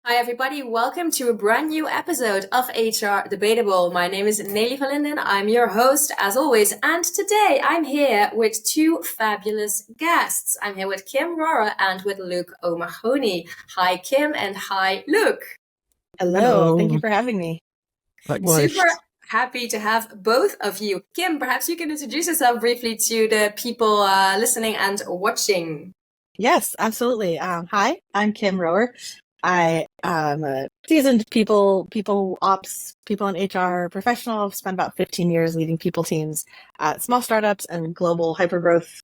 Hi everybody, welcome to a brand new episode of HR Debatable. My name is Neelie van Linden, I'm your host as always, and today I'm here with two fabulous guests. I'm here with Kim Rohrer and with Luke O'Mahony. Hi Kim and hi Luke. Hello, thank you for having me. Likewise. Super happy to have both of you. Kim, perhaps you can introduce yourself briefly to the people listening and watching. Yes, absolutely. Hi, I'm Kim Rohrer. I am a seasoned people ops, people in HR professional. I've spent about 15 years leading people teams at small startups and global hypergrowth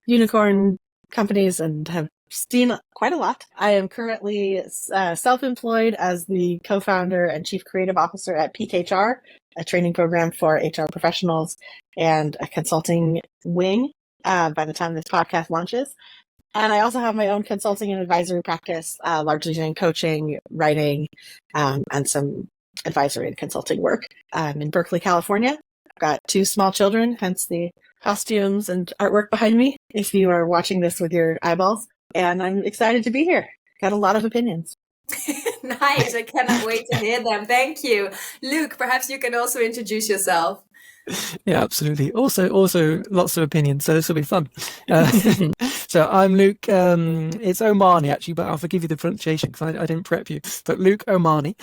unicorn companies and have seen quite a lot. I am currently self-employed as the co-founder and chief creative officer at Peak HR, a training program for HR professionals and a consulting wing by the time this podcast launches. And I also have my own consulting and advisory practice, largely doing coaching, writing, and some advisory and consulting work. I'm in Berkeley, California. I've got two small children, hence the costumes and artwork behind me, if you are watching this with your eyeballs. And I'm excited to be here. Got a lot of opinions. Nice. I cannot wait to hear them. Thank you. Luke, perhaps you can also introduce yourself. Yeah, absolutely. Also lots of opinions, so this will be fun. So I'm Luke. It's Omani actually, but I'll forgive you the pronunciation because I didn't prep you. But Luke Omani.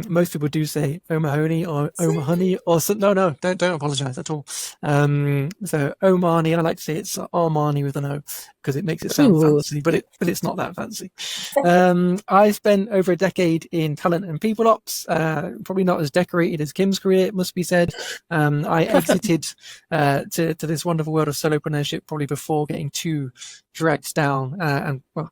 Most people do say O'Mahony or O'Mahony or no, don't apologize at all. So Omani, I like to say it's Armani with an O because it makes it sound fancy, but it's not that fancy. I spent over a decade in talent and people ops. Probably not as decorated as Kim's career, it must be said. I exited to this wonderful world of solopreneurship probably before getting too dragged down and well,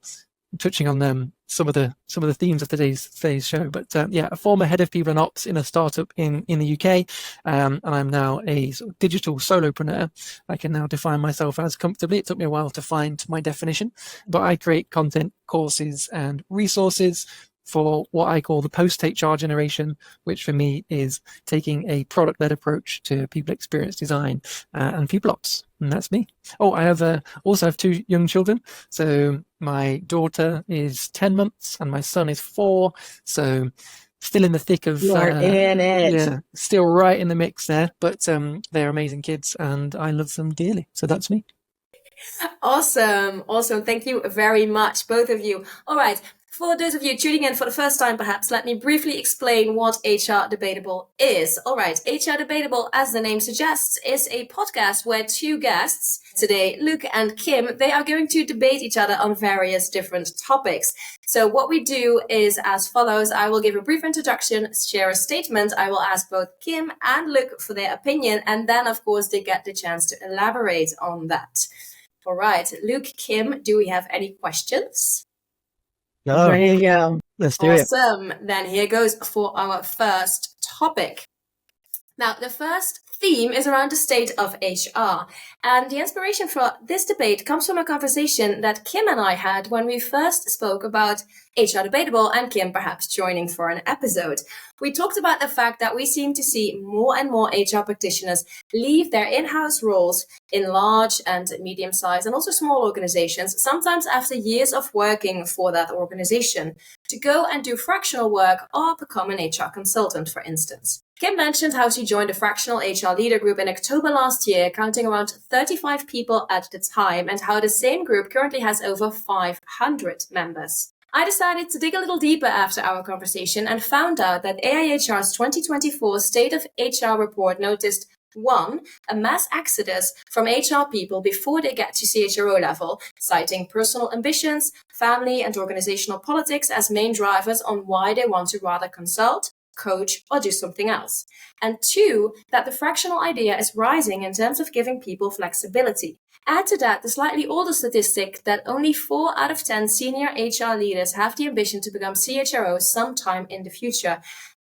touching on some of the themes of today's show. But yeah, a former head of people and ops in a startup in the UK, and I'm now a sort of digital solopreneur. I can now define myself as comfortably. It took me a while to find my definition, but I create content, courses, and resources for what I call the post-HR generation, which for me is taking a product-led approach to people experience design and people ops. And that's me. Oh, I also have two young children. So my daughter is 10 months and my son is 4. So still in the thick of... You are in it. Yeah, still right in the mix there. But they're amazing kids and I love them dearly. So that's me. Awesome. Thank you very much, both of you. All right. For those of you tuning in for the first time, perhaps, let me briefly explain what HR Debatable is. All right, HR Debatable, as the name suggests, is a podcast where two guests, today Luke and Kim, they are going to debate each other on various different topics. So what we do is as follows. I will give a brief introduction, share a statement. I will ask both Kim and Luke for their opinion, and then, of course, they get the chance to elaborate on that. All right, Luke, Kim, do we have any questions? No. Ready to go. Let's do it. Awesome. Then here goes for our first topic. Now, the first theme is around the state of HR. And the inspiration for this debate comes from a conversation that Kim and I had when we first spoke about HR Debatable and Kim perhaps joining for an episode. We talked about the fact that we seem to see more and more HR practitioners leave their in-house roles in large and medium-sized and also small organizations, sometimes after years of working for that organization, to go and do fractional work or become an HR consultant, for instance. Kim mentioned how she joined a fractional HR leader group in October last year, counting around 35 people at the time, and how the same group currently has over 500 members. I decided to dig a little deeper after our conversation and found out that AIHR's 2024 State of HR report noticed 1, a mass exodus from HR people before they get to CHRO level, citing personal ambitions, family and organizational politics as main drivers on why they want to rather consult, coach, or do something else. And 2, that the fractional idea is rising in terms of giving people flexibility. Add to that the slightly older statistic that only 4 out of 10 senior HR leaders have the ambition to become CHROs sometime in the future.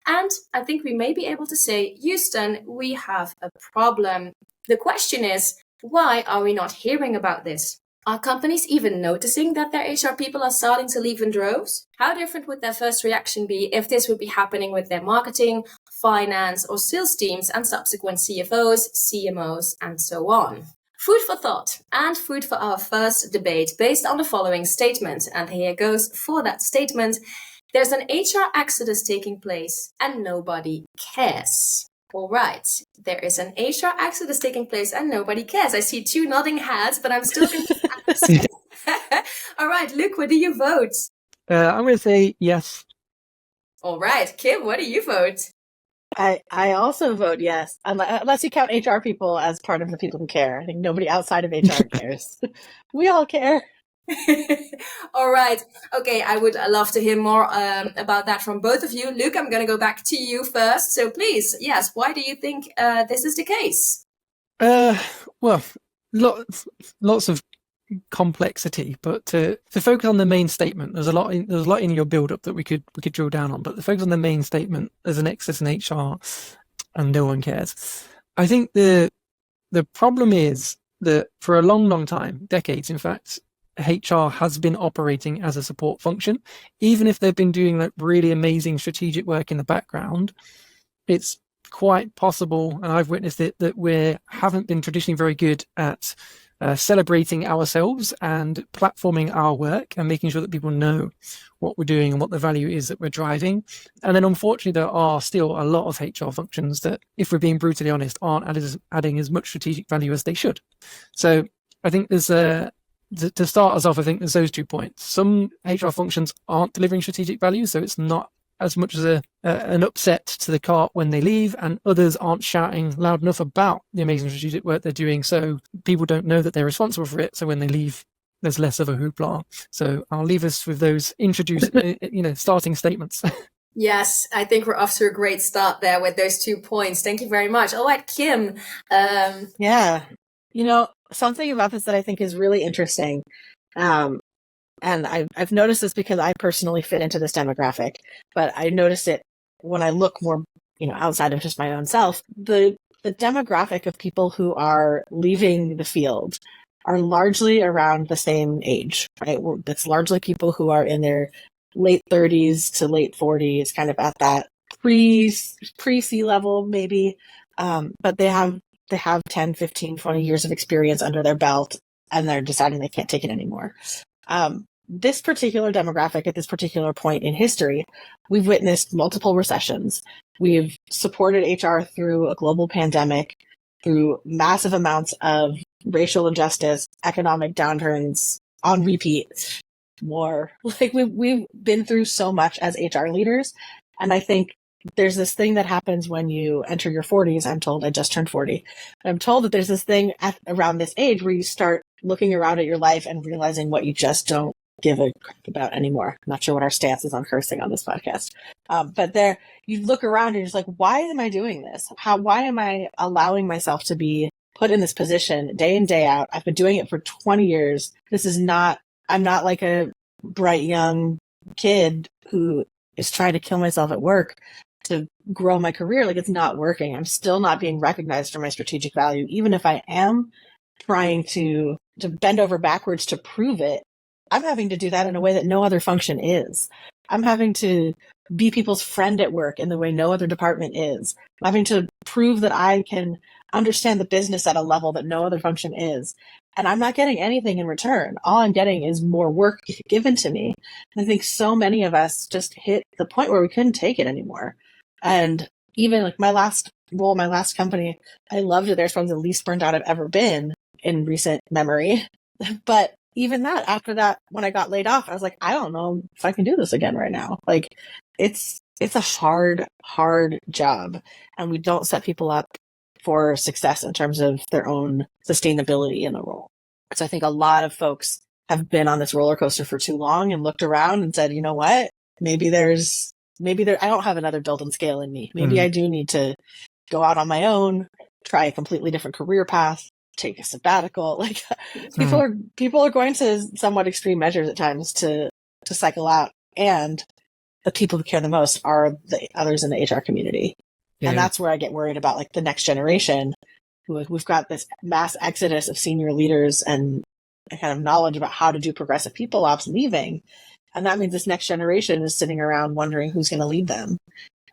And I think we may be able to say, Houston, we have a problem. The question is, why are we not hearing about this? Are companies even noticing that their HR people are starting to leave in droves? How different would their first reaction be if this would be happening with their marketing, finance, or sales teams and subsequent CFOs, CMOs, and so on? Food for thought and food for our first debate based on the following statement. And here goes for that statement. There's an HR exodus taking place and nobody cares. All right, there is an HR exodus taking place and nobody cares. I see 2 nodding heads, but I'm still going to ask. All right, Luke, what do you vote? I'm going to say yes. All right, Kim, what do you vote? I also vote yes, unless you count HR people as part of the people who care. I think nobody outside of HR cares. We all care. All right. Okay, I would love to hear more about that from both of you. Luke, I'm going to go back to you first. So please, yes, why do you think this is the case? Well, lots of complexity, but to focus on the main statement, there's a lot in your build-up that we could drill down on. But to focus on the main statement, there's an excess in HR, and no one cares. I think the problem is that for a long time, decades, in fact, HR has been operating as a support function, even if they've been doing like really amazing strategic work in the background. It's quite possible, and I've witnessed it, that we haven't been traditionally very good at celebrating ourselves and platforming our work and making sure that people know what we're doing and what the value is that we're driving. And then unfortunately, there are still a lot of HR functions that, if we're being brutally honest, aren't adding as much strategic value as they should. So I think there's to start us off, I think there's those 2 points. Some HR functions aren't delivering strategic value, so it's not as much as an upset to the cart when they leave, and others aren't shouting loud enough about the amazing strategic work they're doing, so people don't know that they're responsible for it. So when they leave, there's less of a hoopla. So I'll leave us with those starting statements. Yes, I think we're off to a great start there with those 2 points. Thank you very much. All right, Kim. Yeah. Something about this that I think is really interesting, and I've noticed this because I personally fit into this demographic, but I noticed it when I look more, outside of just my own self. The demographic of people who are leaving the field are largely around the same age, right? It's largely people who are in their late 30s to late 40s, kind of at that pre-C level maybe, but they have 10, 15, 20 years of experience under their belt, and they're deciding they can't take it anymore. This particular demographic at this particular point in history, we've witnessed multiple recessions. We've supported HR through a global pandemic, through massive amounts of racial injustice, economic downturns on repeat, war. Like we've been through so much as HR leaders. And I think there's this thing that happens when you enter your 40s. I'm told, I just turned 40. I'm told that there's this thing around this age where you start looking around at your life and realizing what you just don't give a crap about anymore. I'm not sure what our stance is on cursing on this podcast. But there, you look around and you're just like, why am I doing this? Why am I allowing myself to be put in this position day in, day out? I've been doing it for 20 years. I'm not like a bright young kid who is trying to kill myself at work to grow my career. Like, it's not working. I'm still not being recognized for my strategic value. Even if I am trying to bend over backwards to prove it, I'm having to do that in a way that no other function is. I'm having to be people's friend at work in the way no other department is. I'm having to prove that I can understand the business at a level that no other function is. And I'm not getting anything in return. All I'm getting is more work given to me. And I think so many of us just hit the point where we couldn't take it anymore. And even like my last role, my last company, I loved it. There's probably the least burned out I've ever been in recent memory. But even that, after that, when I got laid off, I was like, I don't know if I can do this again right now. Like, it's a hard job, and we don't set people up for success in terms of their own sustainability in the role. So I think a lot of folks have been on this roller coaster for too long and looked around and said, you know what, maybe I don't have another build and scale in me. Maybe I do need to go out on my own, try a completely different career path, take a sabbatical. Like, people are going to somewhat extreme measures at times to cycle out, and the people who care the most are the others in the HR community. Yeah. And that's where I get worried about, like, the next generation. We've got this mass exodus of senior leaders and kind of knowledge about how to do progressive people ops leaving. And that means this next generation is sitting around wondering who's going to lead them.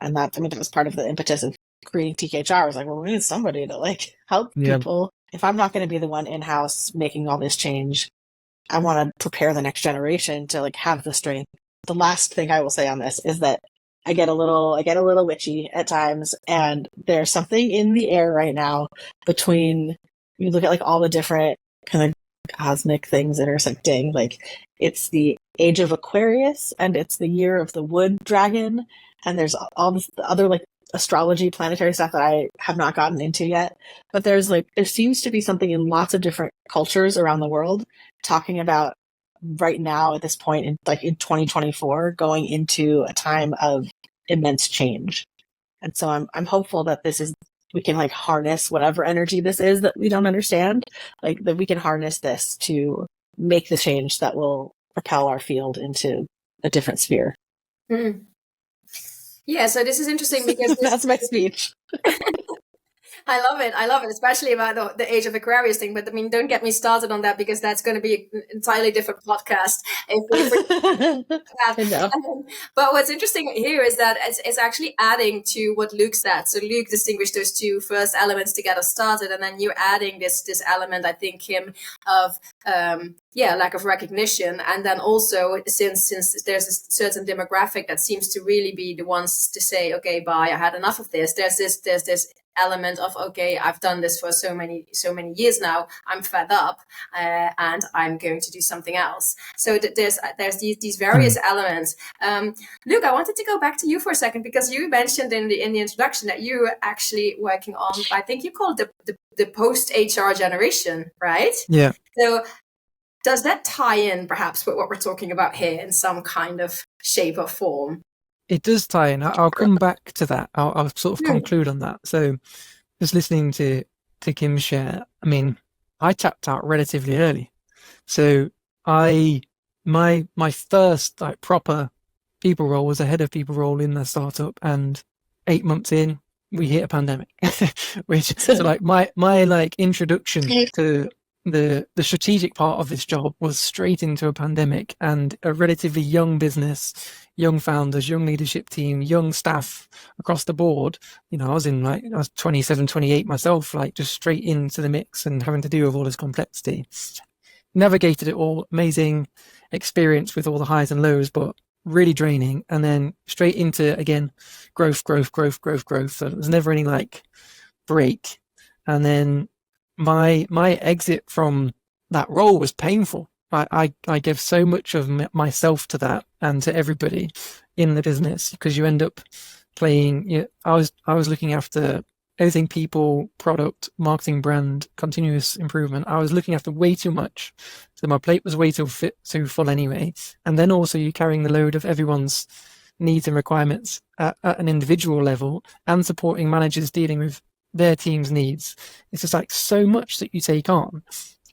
And that was part of the impetus of creating TKHR. I was like, well, we need somebody to like help people. If I'm not going to be the one in-house making all this change, I want to prepare the next generation to like have the strength. The last thing I will say on this is that I get a little witchy at times, and there's something in the air right now between, you look at like all the different kind of cosmic things intersecting, like it's the age of Aquarius and it's the year of the wood dragon, and there's all this other like astrology planetary stuff that I have not gotten into yet, but there seems to be something in lots of different cultures around the world talking about right now at this point in 2024 going into a time of immense change. And so I'm hopeful that we can like harness whatever energy this is that we don't understand, like that we can harness this to make the change that will propel our field into a different sphere. Mm. Yeah, so this is interesting because that's my speech. I love it, especially about the age of Aquarius thing. But I mean, don't get me started on that, because that's going to be an entirely different podcast. But what's interesting here is that it's actually adding to what Luke said. So Luke distinguished those two first elements to get us started, and then you're adding this element, I think, Kim, of lack of recognition. And then also, since there's a certain demographic that seems to really be the ones to say, okay, bye, I had enough of this. There's this element of, okay, I've done this for so many years now, I'm fed up, and I'm going to do something else. So there's these various elements. Luke, I wanted to go back to you for a second, because you mentioned in the introduction that you were actually working on, I think you called the post HR generation, right? Yeah. So does that tie in perhaps with what we're talking about here in some kind of shape or form? It does tie in. I'll come back to that. I'll sort of conclude on that. So just listening to Kim's share, I mean, I tapped out relatively early. So my first like proper people role was a head of people role in the startup, and 8 months in, we hit a pandemic. Which so like my like introduction to the strategic part of this job was straight into a pandemic and a relatively young business, young founders, young leadership team, young staff across the board. You know, I was 27, 28 myself, like just straight into the mix and having to deal with all this complexity. Navigated it all, amazing experience with all the highs and lows, but really draining. And then straight into, again, growth. So there's never any like break. And then my exit from that role was painful. I gave so much of myself to that and to everybody in the business, because you end up playing. I was looking after everything: people, product, marketing, brand, continuous improvement. I was looking after way too much, so my plate was way too full anyway. And then also you're carrying the load of everyone's needs and requirements at an individual level, and supporting managers dealing with their team's needs. It's just like so much that you take on.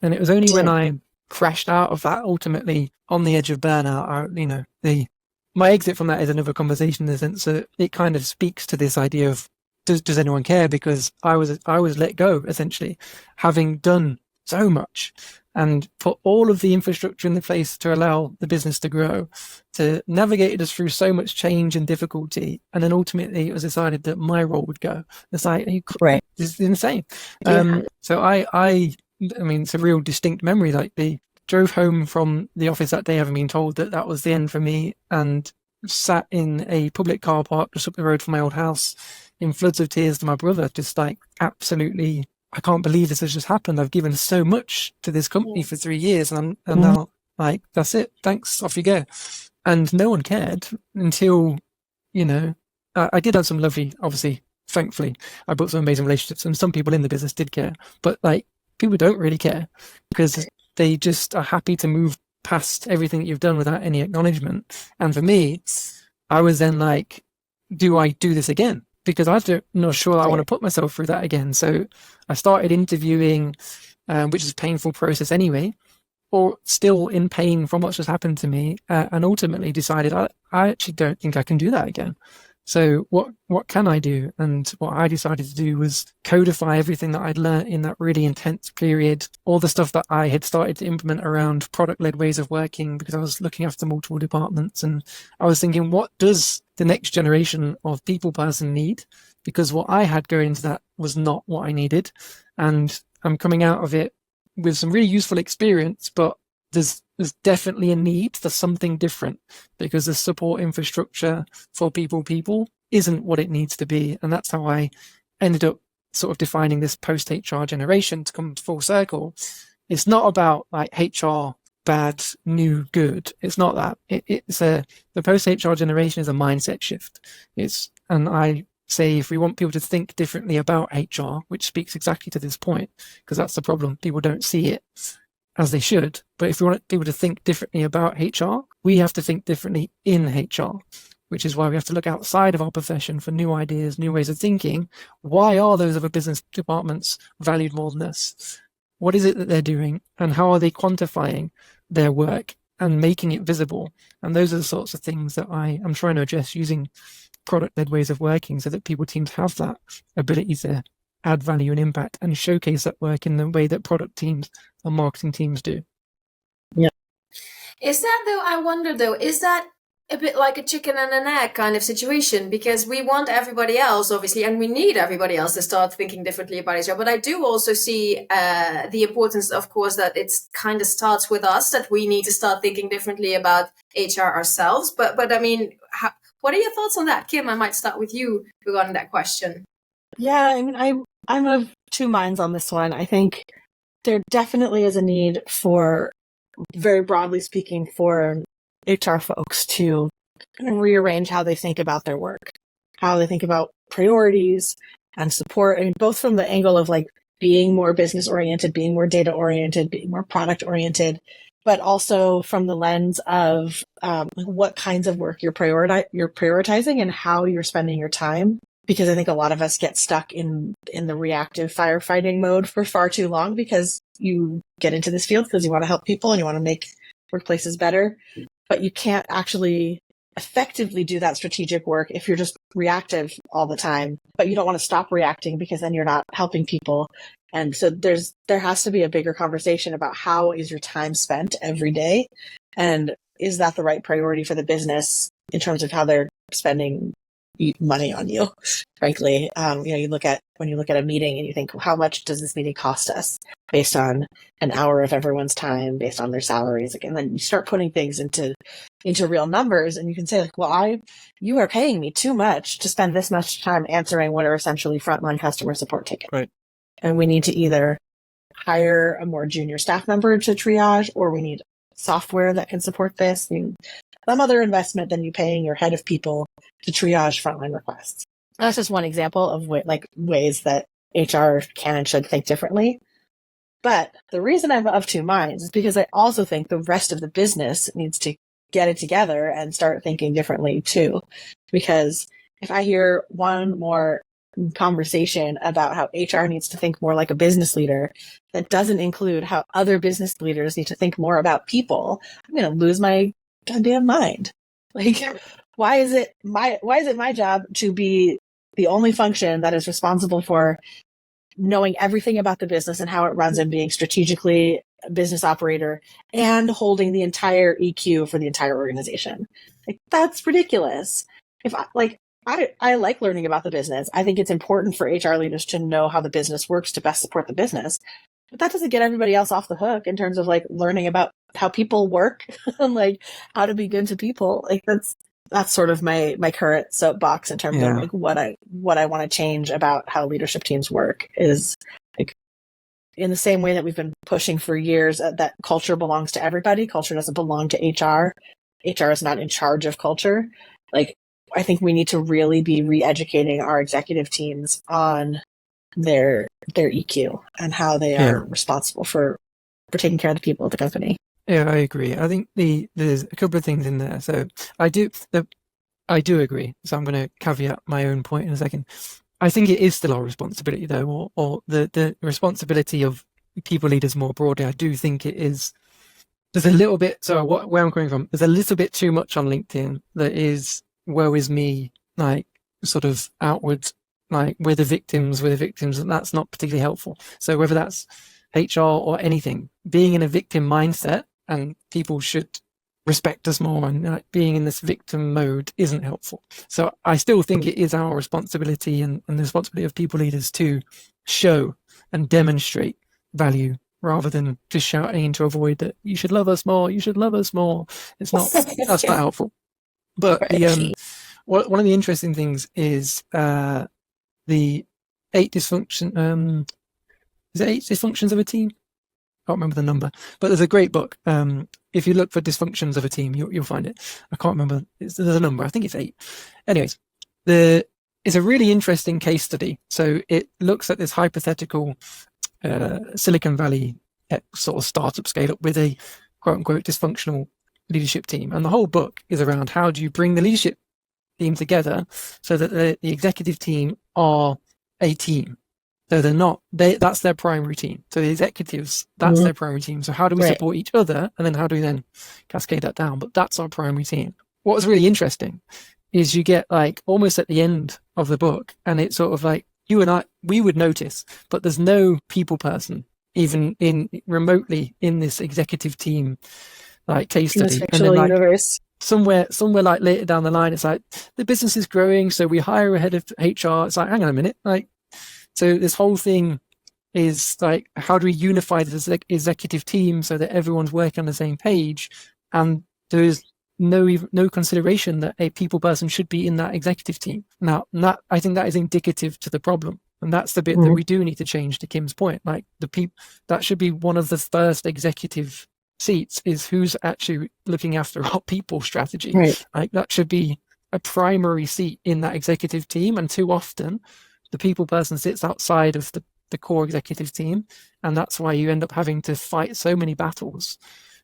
And it was only when I crashed out of that, ultimately on the edge of burnout, my exit from that is another conversation in the sense that it kind of speaks to this idea of does anyone care? Because I was let go, essentially, having done so much and put all of the infrastructure in the place to allow the business to grow, to navigate us through so much change and difficulty. And then ultimately it was decided that my role would go. It's like, this is insane. So I mean, it's a real distinct memory. Like, they drove home from the office that day having been told that was the end for me, and sat in a public car park just up the road from my old house in floods of tears to my brother, just like, absolutely, I can't believe this has just happened. I've given so much to this company for 3 years, and now, like, that's it. Thanks, off you go. And no one cared until, I did have some lovely, obviously, thankfully, I built some amazing relationships, and some people in the business did care. But like, people don't really care, because they just are happy to move past everything that you've done without any acknowledgement. And for me, I was then like, do I do this again? Because I'm not sure I want to put myself through that again. So I started interviewing, which is a painful process anyway, or still in pain from what's just happened to me, and ultimately decided I actually don't think I can do that again. So what can I do? And what I decided to do was codify everything that I'd learned in that really intense period, all the stuff that I had started to implement around product-led ways of working, because I was looking after multiple departments. And I was thinking, what does the next generation of people person need? Because what I had going into that was not what I needed. And I'm coming out of it with some really useful experience, but there's definitely a need for something different, because the support infrastructure for people isn't what it needs to be. And that's how I ended up sort of defining this post-HR generation to come full circle. It's not about like HR, bad, new, good. It's not that. The post-HR generation is a mindset shift. And I say, if we want people to think differently about HR, which speaks exactly to this point, because that's the problem. People don't see it as they should. But if we want people to think differently about HR, we have to think differently in HR, which is why we have to look outside of our profession for new ideas, new ways of thinking. Why are those other business departments valued more than us? What is it that they're doing, and how are they quantifying their work and making it visible? And those are the sorts of things that I am trying to address using product-led ways of working, so that people teams have that ability to add value and impact and showcase that work in the way that product teams and marketing teams do. Yeah. Is that, though, I wonder, though, is that a bit like a chicken and an egg kind of situation? Because we want everybody else, obviously, and we need everybody else to start thinking differently about each other. But I do also see the importance, of course, that it kind of starts with us, that we need to start thinking differently about HR ourselves. But I mean, what are your thoughts on that? Kim, I might start with you regarding that question. Yeah, I mean, I'm of two minds on this one. I think there definitely is a need for, very broadly speaking, for HR folks to rearrange how they think about their work, how they think about priorities and support. I mean, both from the angle of like being more business oriented, being more data oriented, being more product oriented, but also from the lens of what kinds of work you're prioritizing and how you're spending your time. Because I think a lot of us get stuck in the reactive firefighting mode for far too long, because you get into this field because you want to help people and you want to make workplaces better, but you can't actually effectively do that strategic work if you're just reactive all the time. But you don't want to stop reacting, because then you're not helping people. And so there has to be a bigger conversation about how is your time spent every day, and is that the right priority for the business in terms of how they're spending money on you, frankly. You look at a meeting and you think, how much does this meeting cost us based on an hour of everyone's time, based on their salaries? And then you start putting things into real numbers, and you can say like, well, you are paying me too much to spend this much time answering what are essentially frontline customer support tickets. Right. And we need to either hire a more junior staff member to triage, or we need software that can support this. Some other investment than you paying your head of people to triage frontline requests. That's just one example of ways that HR can and should think differently. But the reason I'm of two minds is because I also think the rest of the business needs to get it together and start thinking differently too. Because if I hear one more conversation about how HR needs to think more like a business leader that doesn't include how other business leaders need to think more about people, I'm going to lose my goddamn mind. Like, why is it my job to be the only function that is responsible for knowing everything about the business and how it runs, and being strategically a business operator and holding the entire EQ for the entire organization? Like, that's ridiculous. I like learning about the business. I think it's important for HR leaders to know how the business works to best support the business. But that doesn't get everybody else off the hook in terms of like learning about how people work and like how to be good to people. Like that's sort of my current soapbox in terms of like what I want to change about how leadership teams work, is like, in the same way that we've been pushing for years that culture belongs to everybody. Culture doesn't belong to HR. HR is not in charge of culture. Like, I think we need to really be re-educating our executive teams on their EQ and how they are responsible for taking care of the people at the company. Yeah, I agree. I think there's a couple of things in there. So I do agree. So I'm going to caveat my own point in a second. I think it is still our responsibility, though, or the responsibility of people leaders more broadly. I do think it is. There's a little bit. So where I'm coming from, there's a little bit too much on LinkedIn that is woe is me. Like, sort of outward, like we're the victims, and that's not particularly helpful. So whether that's HR or anything, being in a victim mindset and people should respect us more, and being in this victim mode isn't helpful. So I still think it is our responsibility and the responsibility of people leaders to show and demonstrate value rather than just shouting to avoid that you should love us more, you should love us more. It's not, that's not helpful. But one of the interesting things is the 8 dysfunction, is it 8 dysfunctions of a team? I can't remember the number, but there's a great book. If you look for dysfunctions of a team, you'll find it. I can't remember. There's a number. I think it's 8. Anyways, it's a really interesting case study. So it looks at this hypothetical Silicon Valley sort of startup scale up with a quote unquote dysfunctional leadership team. And the whole book is around how do you bring the leadership team together so that the executive team are a team. So they're not, that's their primary team. So the executives, that's their primary team. So how do we support each other? And then how do we then cascade that down? But that's our primary team. What was really interesting is you get like almost at the end of the book, and it's sort of like you and I, we would notice, but there's no people person even in remotely in this executive team like case study. And then like universe. Somewhere like later down the line, it's like the business is growing, so we hire a head of HR. It's like, hang on a minute, like, so this whole thing is like, how do we unify this executive team so that everyone's working on the same page? And there is no consideration that a people person should be in that executive team. Now, I think that is indicative to the problem. And that's the bit that we do need to change, to Kim's point. Like that should be one of the first executive seats, is who's actually looking after our people strategy. Right. Like that should be a primary seat in that executive team. And too often the people person sits outside of the core executive team. And that's why you end up having to fight so many battles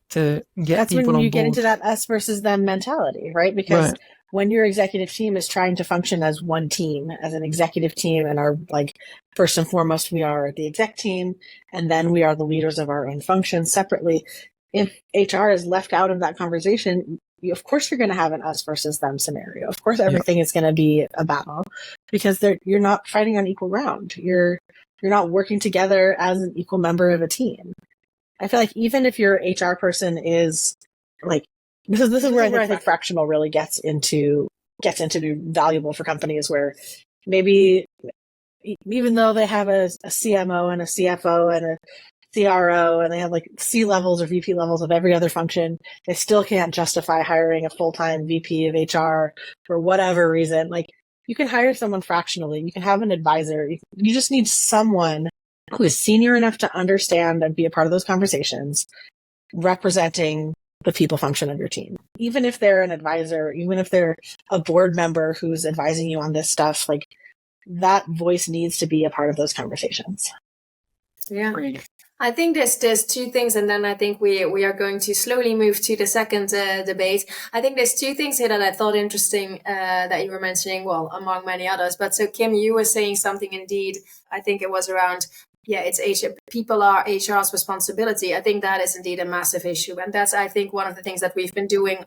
to get that's people on board. That's when you get into that us versus them mentality, right? Because when your executive team is trying to function as one team, as an executive team, and are like, first and foremost, we are the exec team, and then we are the leaders of our own functions separately. If HR is left out of that conversation, of course you're going to have an us versus them scenario. Of course, everything is going to be a battle, because you're not fighting on equal ground. You're not working together as an equal member of a team. I feel like even if your HR person is like, this is where I think fractional really gets into be valuable for companies, where maybe even though they have a CMO and a CFO and a CRO, and they have like C levels or VP levels of every other function, they still can't justify hiring a full-time VP of HR for whatever reason. Like, you can hire someone fractionally, you can have an advisor, you just need someone who is senior enough to understand and be a part of those conversations, representing the people function of your team. Even if they're an advisor, even if they're a board member who's advising you on this stuff, like, that voice needs to be a part of those conversations. Yeah. I think there's 2 things, and then I think we are going to slowly move to the second debate. I think there's 2 things here that I thought interesting that you were mentioning, well, among many others. But so, Kim, you were saying something indeed. I think it was around, it's HR. People are HR's responsibility. I think that is indeed a massive issue. And that's, I think, one of the things that we've been doing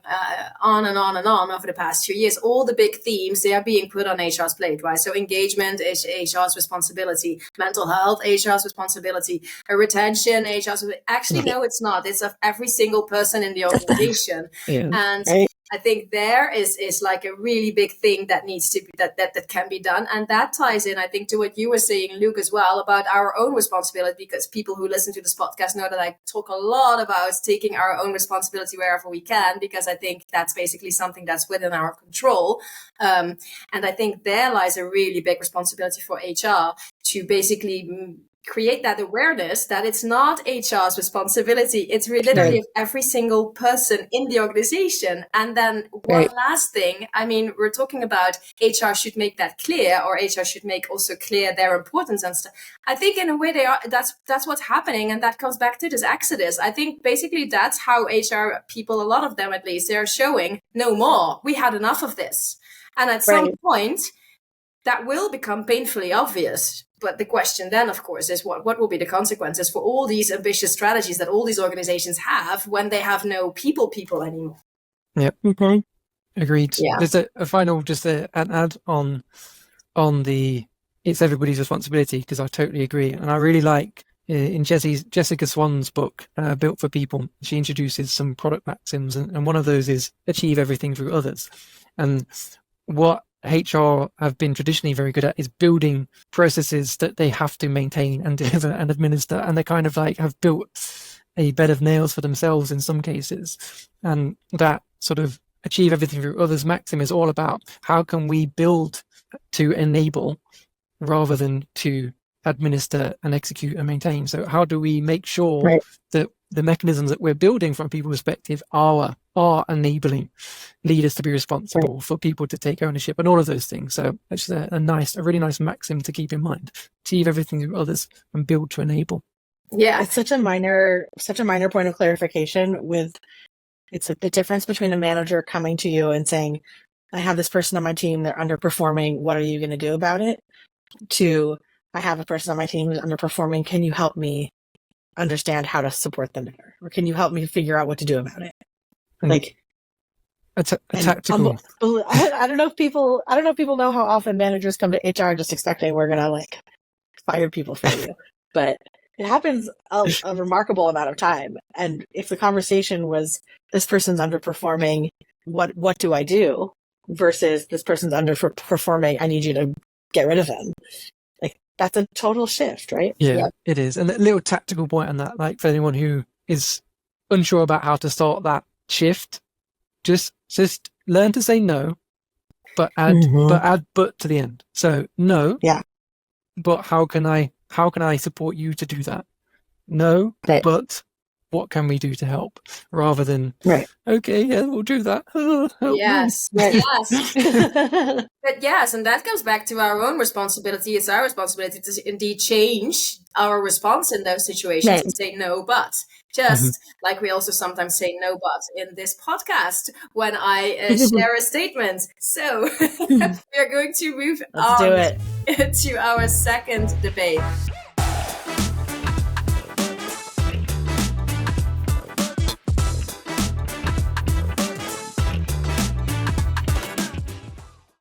on and on and on over the past 2 years. All the big themes, they are being put on HR's plate, right? So engagement is HR's responsibility. Mental health, HR's responsibility. Retention, HR's. Actually, no, it's not. It's of every single person in the organization. And I think there is like a really big thing that needs to be, that can be done. And that ties in, I think, to what you were saying, Luke, as well, about our own responsibility, because people who listen to this podcast know that I talk a lot about taking our own responsibility wherever we can, because I think that's basically something that's within our control. And I think there lies a really big responsibility for HR to basically create that awareness that it's not HR's responsibility. It's literally of every single person in the organization. And then one last thing, I mean, we're talking about HR should make that clear, or HR should make also clear their importance and stuff. I think in a way that's what's happening. And that comes back to this exodus. I think basically that's how HR people, a lot of them at least, they're showing no more. We had enough of this. And at some point that will become painfully obvious. But the question then, of course, is what will be the consequences for all these ambitious strategies that all these organizations have when they have no people anymore? Yep. Okay. Agreed. Yeah. Just a final, an add on the it's everybody's responsibility, because I totally agree. And I really like in Jessica Swan's book, Built for People, she introduces some product maxims, and one of those is achieve everything through others. And what HR have been traditionally very good at is building processes that they have to maintain and deliver and administer, and they kind of like have built a bed of nails for themselves in some cases. And that sort of achieve everything through others maxim is all about how can we build to enable rather than to administer and execute and maintain. So how do we make sure that the mechanisms that we're building from a people perspective are enabling leaders to be responsible, for people to take ownership, and all of those things. So it's a really nice maxim to keep in mind. Achieve everything through others and build to enable. Yeah. It's such a minor point of clarification with it's the difference between a manager coming to you and saying, I have this person on my team, they're underperforming, what are you going to do about it? To, I have a person on my team who's underperforming, can you help me understand how to support them better? Or can you help me figure out what to do about it? And like a tactical. I don't know if people know how often managers come to HR just expecting we're going to like fire people for you. But it happens a remarkable amount of time. And if the conversation was, this person's underperforming, what do I do? Versus this person's underperforming, I need you to get rid of them. Like, that's a total shift, right? Yeah, it is. And a little tactical point on that, like for anyone who is unsure about how to start that shift, just learn to say no, but add but to the end. So no. Yeah. But how can I support you to do that? No, but what can we do to help? Rather than okay, yeah, we'll do that. Yes. Yes. But yes, and that comes back to our own responsibility. It's our responsibility to indeed change our response in those situations and say no, but just like we also sometimes say no, but in this podcast when I share a statement. So we are going to move on to our second debate.